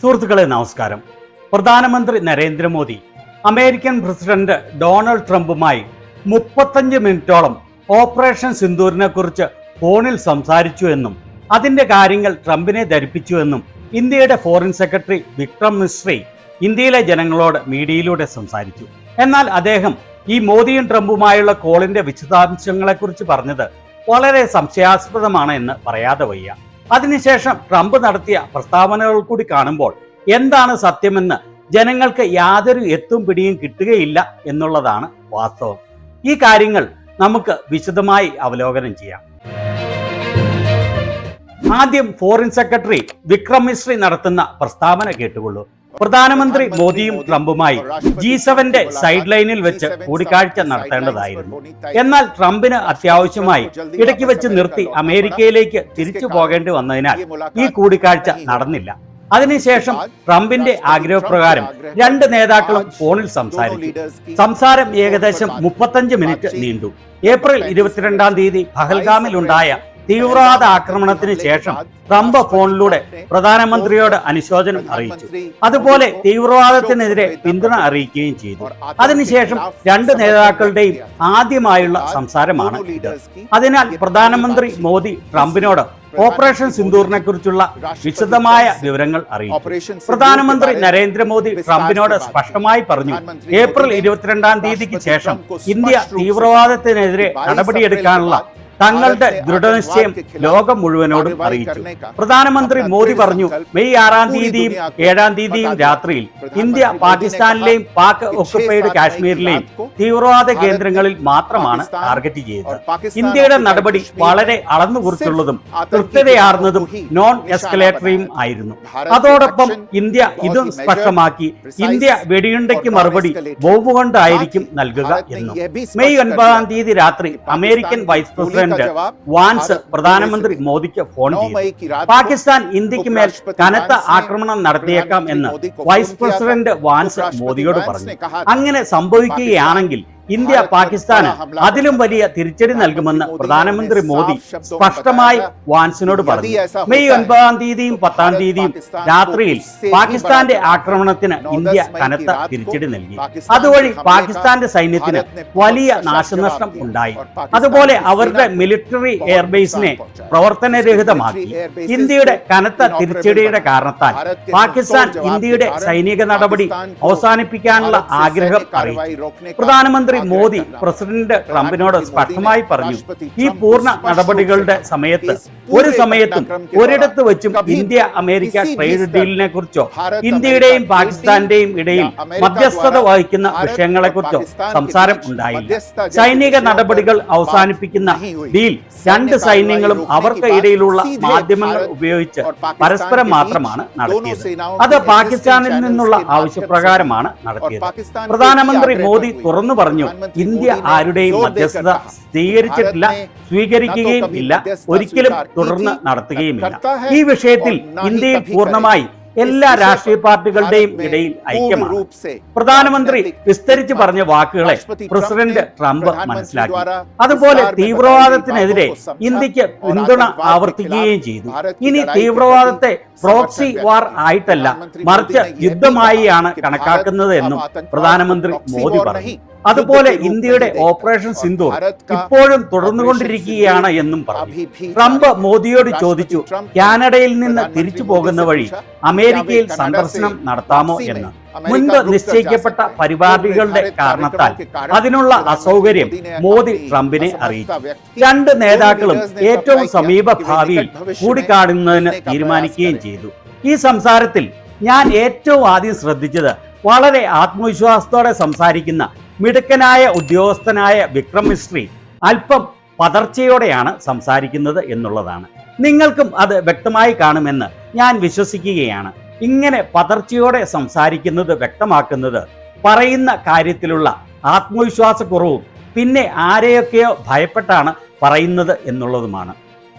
സുഹൃത്തുക്കളെ നമസ്കാരം. പ്രധാനമന്ത്രി നരേന്ദ്രമോദി അമേരിക്കൻ പ്രസിഡന്റ് ഡൊണാൾഡ് ട്രംപുമായി 35 മിനിറ്റോളം ഓപ്പറേഷൻ സിന്ദൂരിനെ കുറിച്ച് ഫോണിൽ സംസാരിച്ചു എന്നും അതിന്റെ കാര്യങ്ങൾ ട്രംപിനെ ധരിപ്പിച്ചു എന്നും ഇന്ത്യയുടെ ഫോറിൻ സെക്രട്ടറി വിക്രം മിശ്രി ഇന്ത്യയിലെ ജനങ്ങളോട് മീഡിയയിലൂടെ സംസാരിച്ചു. എന്നാൽ അദ്ദേഹം ഈ മോദിയും ട്രംപുമായുള്ള കോളിന്റെ വിശദാംശങ്ങളെക്കുറിച്ച് പറഞ്ഞത് വളരെ സംശയാസ്പദമാണ് എന്ന് പറയാതെ വയ്യ. അതിനുശേഷം ട്രംപ് നടത്തിയ പ്രസ്താവനകൾ കൂടി കാണുമ്പോൾ എന്താണ് സത്യമെന്ന് ജനങ്ങൾക്ക് യാതൊരു എത്തും പിടിയും കിട്ടുകയില്ല എന്നുള്ളതാണ് വാസ്തവം. ഈ കാര്യങ്ങൾ നമുക്ക് വിശദമായി അവലോകനം ചെയ്യാം. ആദ്യം ഫോറിൻ സെക്രട്ടറി വിക്രം മിശ്രി നടത്തുന്ന പ്രസ്താവന കേട്ടുകൊള്ളൂ. പ്രധാനമന്ത്രി മോദിയും ട്രംപുമായി G7 സൈഡ് ലൈനിൽ വെച്ച് കൂടിക്കാഴ്ച നടത്തേണ്ടതായിരുന്നു. എന്നാൽ ട്രംപിന് അത്യാവശ്യമായി ഇടയ്ക്ക് വെച്ച് നിർത്തി അമേരിക്കയിലേക്ക് തിരിച്ചു പോകേണ്ടി വന്നതിനാൽ ഈ കൂടിക്കാഴ്ച നടന്നില്ല. അതിനുശേഷം ട്രംപിന്റെ ആഗ്രഹപ്രകാരം രണ്ട് നേതാക്കളും ഫോണിൽ സംസാരിച്ചു. സംസാരം ഏകദേശം 35 മിനിറ്റ് നീണ്ടു. ഏപ്രിൽ 22-ാം തീയതി പഹൽഗാമിലുണ്ടായ തീവ്രവാദ ആക്രമണത്തിന് ശേഷം ട്രംപ് ഫോണിലൂടെ പ്രധാനമന്ത്രിയോട് അനുശോചനം അറിയിച്ചു. അതുപോലെ തീവ്രവാദത്തിനെതിരെ പിന്തുണ അറിയിക്കുകയും ചെയ്തു. അതിനുശേഷം രണ്ട് നേതാക്കളുടെയും ആദ്യമായുള്ള സംസാരമാണ് ഇത്. അതിനാൽ പ്രധാനമന്ത്രി മോദി ട്രംപിനോട് ഓപ്പറേഷൻ സിന്ദൂറിനെ കുറിച്ചുള്ള വിശദമായ വിവരങ്ങൾ അറിയിച്ചു. പ്രധാനമന്ത്രി നരേന്ദ്രമോദി ട്രംപിനോട് സ്പഷ്ടമായി പറഞ്ഞു, ഏപ്രിൽ 22-ാം തീയതിക്ക് ശേഷം ഇന്ത്യ തീവ്രവാദത്തിനെതിരെ നടപടിയെടുക്കാനുള്ള തങ്ങളുടെ ദൃഢനിശ്ചയം ലോകം മുഴുവനോടും അറിയിച്ചു. പ്രധാനമന്ത്രി മോദി പറഞ്ഞു, മെയ് 6-ാം തീയതിയും 7-ാം തീയതിയും രാത്രിയിൽ ഇന്ത്യ പാകിസ്ഥാനിലെയും പാക് ഒക്കുപ്പൈഡ് കാശ്മീരിലെയും തീവ്രവാദ കേന്ദ്രങ്ങളിൽ മാത്രമാണ് ടാർഗറ്റ് ചെയ്തത്. ഇന്ത്യയുടെ നടപടി വളരെ അളന്നുകുറിച്ചുള്ളതും കൃത്യതയാർന്നതും നോൺ എസ്കലേറ്ററിയും ആയിരുന്നു. അതോടൊപ്പം ഇന്ത്യ ഇതും സ്പഷ്ടമാക്കി, ഇന്ത്യ വെടിയുണ്ടയ്ക്ക് മറുപടി ബോംബ് കൊണ്ടായിരിക്കും നൽകുക എന്നും. മെയ് 9-ാം തീയതി രാത്രി അമേരിക്കൻ വൈസ് പ്രസിഡന്റ് വാൻസ് പ്രധാനമന്ത്രി മോദിക്ക് ഫോൺ ചെയ്തു. പാകിസ്ഥാൻ ഇന്ത്യക്ക് മേൽ കനത്ത ആക്രമണം നടത്തിയേക്കാം എന്ന് വൈസ് പ്രസിഡന്റ് വാൻസ് മോദിയോട് പറഞ്ഞു. അങ്ങനെ സംഭവിക്കുകയാണെങ്കിൽ ഇന്ത്യ പാകിസ്ഥാന് അതിലും വലിയ തിരിച്ചടി നൽകുമെന്ന് പ്രധാനമന്ത്രി മോദി സ്പഷ്ടമായി വാൻസിനോട് പറഞ്ഞു. മെയ് 9-ാം തീയതിയും 10-ാം തീയതിയും രാത്രിയിൽ പാകിസ്ഥാന്റെ ആക്രമണത്തിന് ഇന്ത്യ കനത്ത തിരിച്ചടി നൽകി. അതുവഴി പാകിസ്ഥാന്റെ സൈന്യത്തിന് വലിയ നാശനഷ്ടം ഉണ്ടായി. അതുപോലെ അവരുടെ മിലിറ്ററി എയർബേസിനെ പ്രവർത്തനരഹിതമാക്കി. ഇന്ത്യയുടെ കനത്ത തിരിച്ചടിയുടെ കാരണത്താൽ പാകിസ്ഥാൻ ഇന്ത്യയുടെ സൈനിക നടപടി അവസാനിപ്പിക്കാനുള്ള ആഗ്രഹം അറിയിച്ചു. പ്രധാനമന്ത്രി മോദി പ്രസിഡന്റ് ട്രംപിനോട് സ്പഷ്ടമായി പറഞ്ഞു, ഈ പൂർണ്ണ നടപടികളുടെ സമയത്ത് ഒരു സമയത്തും ഒരിടത്ത് വെച്ചും ഇന്ത്യ അമേരിക്ക ട്രേഡ് ഡീലിനെ കുറിച്ചോ ഇന്ത്യയുടെയും പാകിസ്ഥാന്റെയും ഇടയിൽ മധ്യസ്ഥത വഹിക്കുന്ന വിഷയങ്ങളെക്കുറിച്ചോ സംസാരം ഉണ്ടായില്ല. സൈനിക നടപടികൾ അവസാനിപ്പിക്കുന്ന ഡീൽ രണ്ട് സൈന്യങ്ങളും അവർക്ക് ഇടയിലുള്ള മാധ്യമങ്ങൾ ഉപയോഗിച്ച് പരസ്പരം മാത്രമാണ് നടത്തിയത്. അത് പാകിസ്ഥാനിൽ നിന്നുള്ള ആവശ്യപ്രകാരമാണ് നടത്തിയത്. പ്രധാനമന്ത്രി മോദി തുറന്നു പറഞ്ഞു, ഇന്ത്യ ആരുടെയും മധ്യസ്ഥത സ്വീകരിച്ചിട്ടില്ല, സ്വീകരിക്കുകയും ഇല്ല, ഒരിക്കലും തുടർന്ന് നടത്തുകയുമില്ല. ഈ വിഷയത്തിൽ ഇന്ത്യയിൽ പൂർണ്ണമായി എല്ലാ രാഷ്ട്രീയ പാർട്ടികളുടെയും ഇടയിൽ ഐക്യമാണ്. പ്രധാനമന്ത്രി വിസ്തരിച്ച് പറഞ്ഞ വാക്കുകളെ പ്രസിഡന്റ് ട്രംപ് മനസ്സിലാക്കി. അതുപോലെ തീവ്രവാദത്തിനെതിരെ ഇന്ത്യക്ക് പിന്തുണ ആവർത്തിക്കുകയും ചെയ്തു. ഇനി തീവ്രവാദത്തെ പ്രോക്സി വാർ ആയിട്ടല്ല, മറിച്ച് യുദ്ധമായിയാണ് കണക്കാക്കുന്നത് എന്നും പ്രധാനമന്ത്രി മോദി പറഞ്ഞു. അതുപോലെ ഇന്ത്യയുടെ ഓപ്പറേഷൻ സിന്ദൂർ ഇപ്പോഴും തുടർന്നുകൊണ്ടിരിക്കുകയാണ് എന്നും പറഞ്ഞു. ട്രംപ് മോദിയോട് ചോദിച്ചു, കാനഡയിൽ നിന്ന് തിരിച്ചു പോകുന്ന വഴി അമേരിക്കയിൽ സന്ദർശനം നടത്താമോ എന്ന്. മുൻപ് നിശ്ചയിക്കപ്പെട്ട പരിപാടികളുടെ കാരണത്താൽ അതിനുള്ള അസൗകര്യം മോദി ട്രംപിനെ അറിയിച്ചു. രണ്ട് നേതാക്കളും ഏറ്റവും സമീപ ഭാവിയിൽ കൂടിക്കാണുന്നതിന് തീരുമാനിക്കുകയും ചെയ്തു. ഈ സംസാരത്തിൽ ഞാൻ ഏറ്റവും ആദ്യം ശ്രദ്ധിച്ചത് വളരെ ആത്മവിശ്വാസത്തോടെ സംസാരിക്കുന്ന മിടുക്കനായ ഉദ്യോഗസ്ഥനായ വിക്രം മിശ്രി അല്പം പതർച്ചയോടെയാണ് സംസാരിക്കുന്നത് എന്നുള്ളതാണ്. നിങ്ങൾക്കും അത് വ്യക്തമായി കാണുമെന്ന് ഞാൻ വിശ്വസിക്കുകയാണ്. ഇങ്ങനെ പതർച്ചയോടെ സംസാരിക്കുന്നത് വ്യക്തമാക്കുന്നത് പറയുന്ന കാര്യത്തിലുള്ള ആത്മവിശ്വാസക്കുറവും പിന്നെ ആരെയൊക്കെയോ ഭയപ്പെട്ടാണ് പറയുന്നത് എന്നുള്ളതുമാണ്.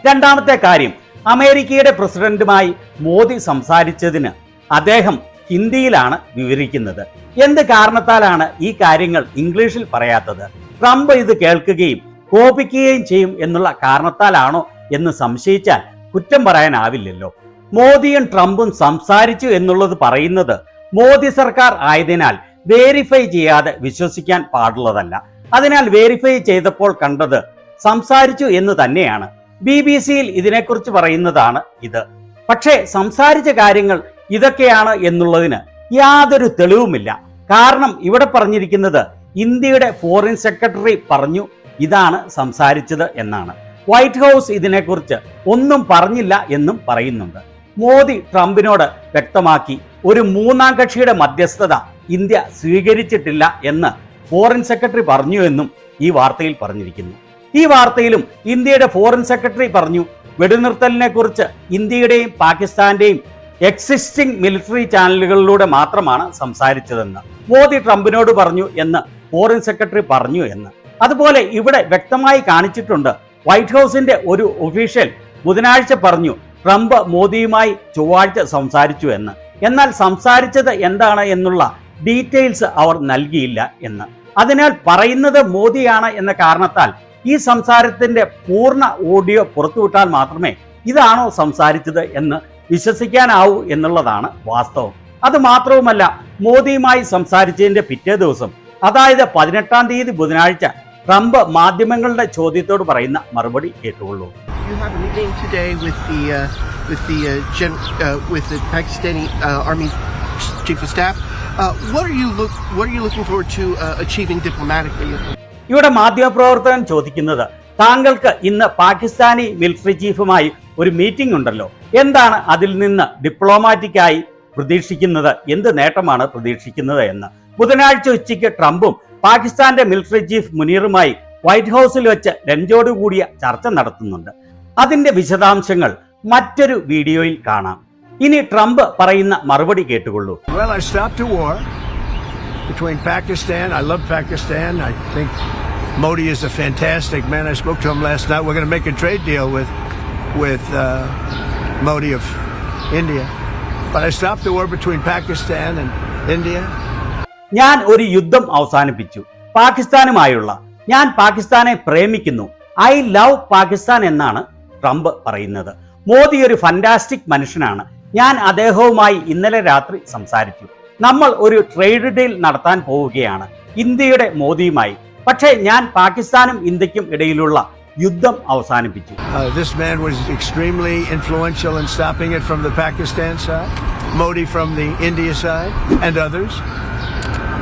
രണ്ടാമത്തെ കാര്യം, അമേരിക്കയുടെ പ്രസിഡന്റുമായി മോദി സംസാരിച്ചതിന് അദ്ദേഹം ഹിന്ദിയിലാണ് വിവരിക്കുന്നത്. എന്ത് കാരണത്താലാണ് ഈ കാര്യങ്ങൾ ഇംഗ്ലീഷിൽ പറയാത്തത്? ട്രംപ് ഇത് കേൾക്കുകയും കോപിക്കുകയും ചെയ്യും എന്നുള്ള കാരണത്താലാണോ എന്ന് സംശയിച്ചാൽ കുറ്റം പറയാനാവില്ലല്ലോ. മോദിയും ട്രംപും സംസാരിച്ചു എന്നുള്ളത് പറയുന്നത് മോദി സർക്കാർ ആയതിനാൽ വേരിഫൈ ചെയ്യാതെ വിശ്വസിക്കാൻ പാടുള്ളതല്ല. അതിനാൽ വേരിഫൈ ചെയ്തപ്പോൾ കണ്ടത് സംസാരിച്ചു എന്ന് തന്നെയാണ്. BBC-യിൽ ഇതിനെക്കുറിച്ച് പറയുന്നതാണ് ഇത്. പക്ഷേ സംസാരിച്ച കാര്യങ്ങൾ ഇതൊക്കെയാണ് എന്നുള്ളതിന് യാതൊരു തെളിവുമില്ല. കാരണം ഇവിടെ പറഞ്ഞിരിക്കുന്നത് ഇന്ത്യയുടെ ഫോറിൻ സെക്രട്ടറി പറഞ്ഞു ഇതാണ് സംസാരിച്ചത് എന്നാണ്. വൈറ്റ് ഹൗസ് ഇതിനെക്കുറിച്ച് ഒന്നും പറഞ്ഞില്ല എന്നും പറയുന്നുണ്ട്. മോദി ട്രംപിനോട് വ്യക്തമാക്കി ഒരു മൂന്നാം കക്ഷിയുടെ മധ്യസ്ഥത ഇന്ത്യ സ്വീകരിച്ചിട്ടില്ല എന്ന് ഫോറിൻ സെക്രട്ടറി പറഞ്ഞു എന്നും ഈ വാർത്തയിൽ പറഞ്ഞിരിക്കുന്നു. ഈ വാർത്തയിലും ഇന്ത്യയുടെ ഫോറിൻ സെക്രട്ടറി പറഞ്ഞു വെടിനിർത്തലിനെ കുറിച്ച് ഇന്ത്യയുടെയും പാകിസ്ഥാന്റെയും എക്സിസ്റ്റിംഗ് മിലിറ്ററി ചാനലുകളിലൂടെ മാത്രമാണ് സംസാരിച്ചതെന്ന് മോദി ട്രംപിനോട് പറഞ്ഞു എന്ന് ഫോറിൻ സെക്രട്ടറി പറഞ്ഞു എന്ന്. അതുപോലെ ഇവിടെ വ്യക്തമായി കാണിച്ചിട്ടുണ്ട്, വൈറ്റ് ഹൗസിന്റെ ഒരു ഒഫീഷ്യൽ ബുധനാഴ്ച പറഞ്ഞു ട്രംപ് മോദിയുമായി ചൊവ്വാഴ്ച സംസാരിച്ചു എന്ന്. എന്നാൽ സംസാരിച്ചത് എന്താണ് എന്നുള്ള ഡീറ്റെയിൽസ് അവർ നൽകിയില്ല എന്ന്. അതിനാൽ പറയുന്നത് മോദിയാണ് എന്ന കാരണത്താൽ ഈ സംസാരത്തിന്റെ പൂർണ്ണ ഓഡിയോ പുറത്തുവിട്ടാൽ മാത്രമേ ഇതാണോ സംസാരിച്ചത് എന്ന് വിശ്വസിക്കാനാവൂ എന്നുള്ളതാണ് വാസ്തവം. അത് മാത്രവുമല്ല, മോദിയുമായി സംസാരിച്ചതിന്റെ പിറ്റേ ദിവസം, അതായത് 18-ാം തീയതി ബുധനാഴ്ച, ട്രംപ് മാധ്യമങ്ങളുടെ ചോദ്യത്തോട് പറയുന്ന മറുപടി കേട്ടുകൊള്ളൂ. You have a meeting today with the Pakistani Army Chief of Staff. What are you looking forward to achieving diplomatically? ഇവിടെ മാധ്യമപ്രവർത്തകൻ ചോദിക്കുന്നത്, താങ്കൾക്ക് ഇന്ന് പാകിസ്ഥാനി മിലിറ്ററി ചീഫുമായി ഒരു മീറ്റിംഗ് ഉണ്ടല്ലോ, എന്താണ് അതിൽ നിന്ന് ഡിപ്ലോമാറ്റിക്കായി പ്രതീക്ഷിക്കുന്നത്, എന്ത് നേട്ടമാണ് പ്രതീക്ഷിക്കുന്നത് എന്ന്. ബുധനാഴ്ച ഉച്ചയ്ക്ക് ട്രംപും പാകിസ്ഥാന്റെ മിലിറ്ററി ചീഫ് മുനീറുമായി വൈറ്റ് ഹൗസിൽ വെച്ച് ലഞ്ചോടുകൂടിയ ചർച്ച നടത്തുന്നുണ്ട്. അതിന്റെ വിശദാംശങ്ങൾ മറ്റൊരു വീഡിയോയിൽ കാണാം. ഇനി ട്രംപ് പറയുന്ന മറുപടി കേട്ടുകൊള്ളൂ. Well, I stopped a war between Pakistan. I love Pakistan. I think Modi is a fantastic man. I spoke to him last night. We're going to make a trade deal with Modi of India. But I stopped the war between Pakistan and India. ഞാൻ ഒരു യുദ്ധം അവസാനിപ്പിച്ചു പാകിസ്ഥാനുമായുള്ള. ഞാൻ പാകിസ്ഥാനെ പ്രേമിക്കുന്നു. I love Pakistan എന്നാണ് Trump പറയുന്നത്. മോദി ഒരു fantastic മനുഷ്യനാണ്. ഞാൻ അദ്ദേഹവുമായി ഇന്നലെ രാത്രി സംസാരിച്ചു. നമ്മൾ ഒരു ട്രേഡ് ഡീൽ നടത്താൻ പോവുകയാണ് ഇന്ത്യയുടെ മോദിയുമായി. പക്ഷേ ഞാൻ പാകിസ്ഥാനും ഇന്ത്യക്കും ഇടയിലുള്ള യുദ്ധം അവസാനിപ്പിച്ചു. This man was extremely influential in stopping it from the Pakistan side, Modi from the India side, and others.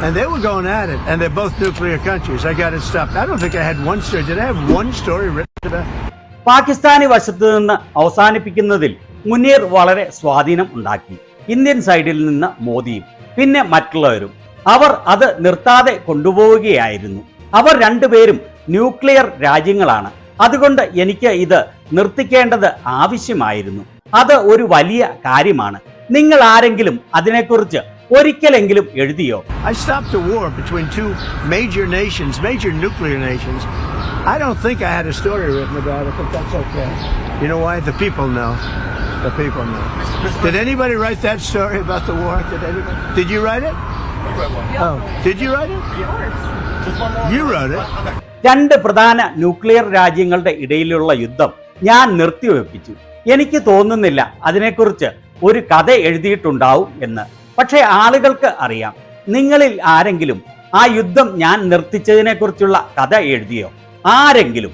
And they were going at it, and they're both nuclear countries. I got it stopped. I don't think I had one story. Did I have one story written about it? Pakistani വശത്ത് നിന്ന് അവസാനിപ്പിക്കുന്നതിൽ മുനീർ വളരെ സ്വാധീനം ഉണ്ടാക്കി. Indian സൈഡിൽ നിന്ന് മോദിയും പിന്നെ മറ്റുള്ളവരും അവർ അത് നിർത്താതെ കൊണ്ടുപോവുകയായിരുന്നു. അവർ രണ്ടുപേരും ന്യൂക്ലിയർ രാജ്യങ്ങളാണ്. അതുകൊണ്ട് എനിക്ക് ഇത് നിർത്തിക്കേണ്ടത് ആവശ്യമായിരുന്നു. അത് ഒരു വലിയ കാര്യമാണ്. നിങ്ങൾ ആരെങ്കിലും അതിനെക്കുറിച്ച് ഒരിക്കലെങ്കിലും എഴുതിയോ? I stopped a war between two major nations, major nuclear nations. I don't think I had a story written about it, but that's okay. You know why? The people know. The people know. Did anybody write that story about the war? Did anybody? Did you write it? Oh, did you write it? You wrote it. രണ്ട് പ്രധാന nuclear രാജ്യങ്ങളുടെ ഇടയിലുള്ള യുദ്ധം ഞാൻ നിർത്തിവെപ്പിച്ചു. എനിക്ക് തോന്നുന്നില്ല അതിനെക്കുറിച്ച് ഒരു കഥ എഴുതിയിട്ടുണ്ടാവും എന്ന്. പക്ഷേ ആളുകൾക്ക് അറിയാം. നിങ്ങളിൽ ആരെങ്കിലും ആ യുദ്ധം ഞാൻ നിർത്തിച്ചതിനെ കുറിച്ചുള്ള കഥ എഴുതിയോ? ആരെങ്കിലും?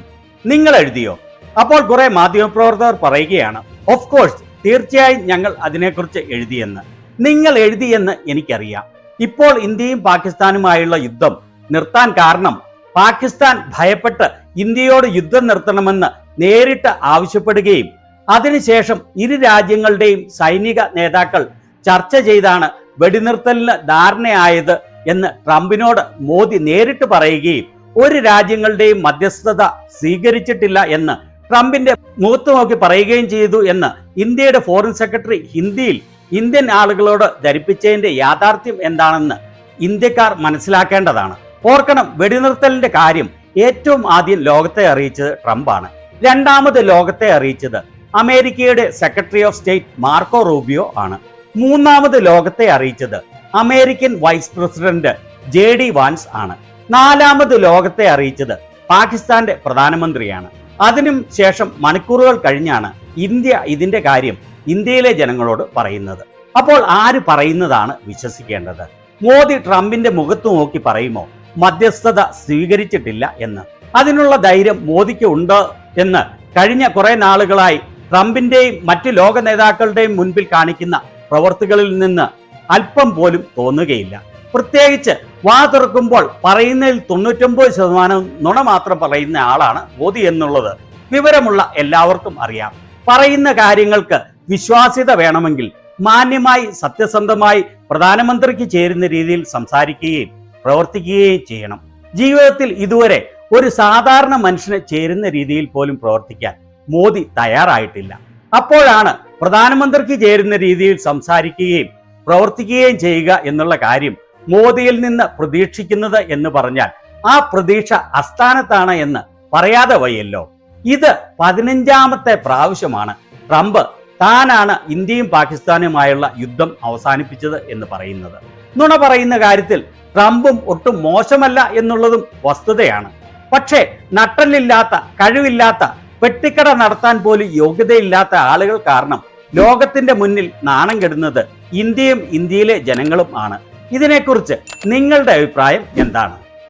നിങ്ങൾ എഴുതിയോ? അപ്പോൾ കുറെ മാധ്യമപ്രവർത്തകർ പറയുകയാണ്, ഓഫ് കോഴ്സ്, തീർച്ചയായും ഞങ്ങൾ അതിനെക്കുറിച്ച് എഴുതിയെന്ന്. നിങ്ങൾ എഴുതിയെന്ന് എനിക്കറിയാം. ഇപ്പോൾ ഇന്ത്യയും പാകിസ്ഥാനുമായുള്ള യുദ്ധം നിർത്താൻ കാരണം പാകിസ്ഥാൻ ഭയപ്പെട്ട് ഇന്ത്യയോട് യുദ്ധം നിർത്തണമെന്ന് നേരിട്ട് ആവശ്യപ്പെടുകയും അതിനുശേഷം ഇരു രാജ്യങ്ങളുടെയും സൈനിക നേതാക്കൾ ചർച്ച ചെയ്താണ് വെടിനിർത്തലിന് ധാരണയായത് എന്ന് ട്രംപിനോട് മോദി നേരിട്ട് പറയുകയും ഒരു രാജ്യങ്ങളുടെയും മധ്യസ്ഥത സ്വീകരിച്ചിട്ടില്ല എന്ന് ട്രംപിന്റെ മുഖത്ത് നോക്കി പറയുകയും ചെയ്തു എന്ന് ഇന്ത്യയുടെ ഫോറിൻ സെക്രട്ടറി ഹിന്ദിയിൽ ഇന്ത്യൻ ആളുകളോട് ധരിപ്പിച്ചതിന്റെ യാഥാർത്ഥ്യം എന്താണെന്ന് ഇന്ത്യക്കാർ മനസ്സിലാക്കേണ്ടതാണ്. ഓർക്കണം, വെടിനിർത്തലിന്റെ കാര്യം ഏറ്റവും ആദ്യം ലോകത്തെ അറിയിച്ചത് ട്രംപാണ്. രണ്ടാമത് ലോകത്തെ അറിയിച്ചത് അമേരിക്കയുടെ secretary of state Marco Rubio ആണ്. മൂന്നാമത് ലോകത്തെ അറിയിച്ചത് American vice president JD Vance ആണ്. നാലാമത് ലോകത്തെ അറിയിച്ചത് പാകിസ്ഥാന്റെ പ്രധാനമന്ത്രിയാണ്. അതിനും ശേഷം മണിക്കൂറുകൾ കഴിഞ്ഞാണ് ഇന്ത്യ ഇതിന്റെ കാര്യം ഇന്ത്യയിലെ ജനങ്ങളോട് പറയുന്നത്. അപ്പോൾ ആര് പറയുന്നതാണ് വിശ്വസിക്കേണ്ടത്? മോദി ട്രംപിന്റെ മുഖത്ത് നോക്കി പറയുമോ മധ്യസ്ഥത സ്വീകരിച്ചിട്ടില്ല എന്ന്? അതിനുള്ള ധൈര്യം മോദിക്ക് ഉണ്ട് എന്ന് കഴിഞ്ഞ കുറെ നാളുകളായി ട്രംപിന്റെയും മറ്റ് ലോക നേതാക്കളുടെയും മുൻപിൽ കാണിക്കുന്ന പ്രവർത്തികളിൽ നിന്ന് അല്പം പോലും തോന്നുകയില്ല. പ്രത്യേകിച്ച് വാ തുറക്കുമ്പോൾ പറയുന്നതിൽ 99% നുണ മാത്രം പറയുന്ന ആളാണ് മോദി എന്നുള്ളത് വിവരമുള്ള എല്ലാവർക്കും അറിയാം. പറയുന്ന കാര്യങ്ങൾക്ക് വിശ്വാസ്യത വേണമെങ്കിൽ മാന്യമായി സത്യസന്ധമായി പ്രധാനമന്ത്രിക്ക് ചേരുന്ന രീതിയിൽ സംസാരിക്കുകയും പ്രവർത്തിക്കുകയും ചെയ്യണം. ജീവിതത്തിൽ ഇതുവരെ ഒരു സാധാരണ മനുഷ്യന് ചേരുന്ന രീതിയിൽ പോലും പ്രവർത്തിക്കാൻ മോദി തയ്യാറായിട്ടില്ല. അപ്പോഴാണ് പ്രധാനമന്ത്രിക്ക് ചേരുന്ന രീതിയിൽ സംസാരിക്കുകയും പ്രവർത്തിക്കുകയും ചെയ്യുക എന്നുള്ള കാര്യം മോദിയിൽ നിന്ന് പ്രതീക്ഷിക്കുന്നത് എന്ന് പറഞ്ഞാൽ ആ പ്രതീക്ഷ അസ്ഥാനത്താണ് എന്ന് പറയാതെ വയ്യല്ലോ. ഇത് 15ാമത്തെ പ്രാവശ്യമാണ് ട്രംപ് താനാണ് ഇന്ത്യയും പാകിസ്ഥാനുമായുള്ള യുദ്ധം അവസാനിപ്പിച്ചത് എന്ന് പറയുന്നത്. നുണ പറയുന്ന കാര്യത്തിൽ ട്രംപും ഒട്ടും മോശമല്ല എന്നുള്ളതും വസ്തുതയാണ്. പക്ഷേ നട്ടലില്ലാത്ത, കഴിവില്ലാത്ത, പെട്ടിക്കട നടത്താൻ പോലും യോഗ്യതയില്ലാത്ത ആളുകൾ കാരണം ലോകത്തിന്റെ മുന്നിൽ നാണം കെടുന്നത് ഇന്ത്യയും ഇന്ത്യയിലെ ജനങ്ങളും ആണ്. ഇതിനെക്കുറിച്ച് നിങ്ങളുടെ അഭിപ്രായം എന്താണ്?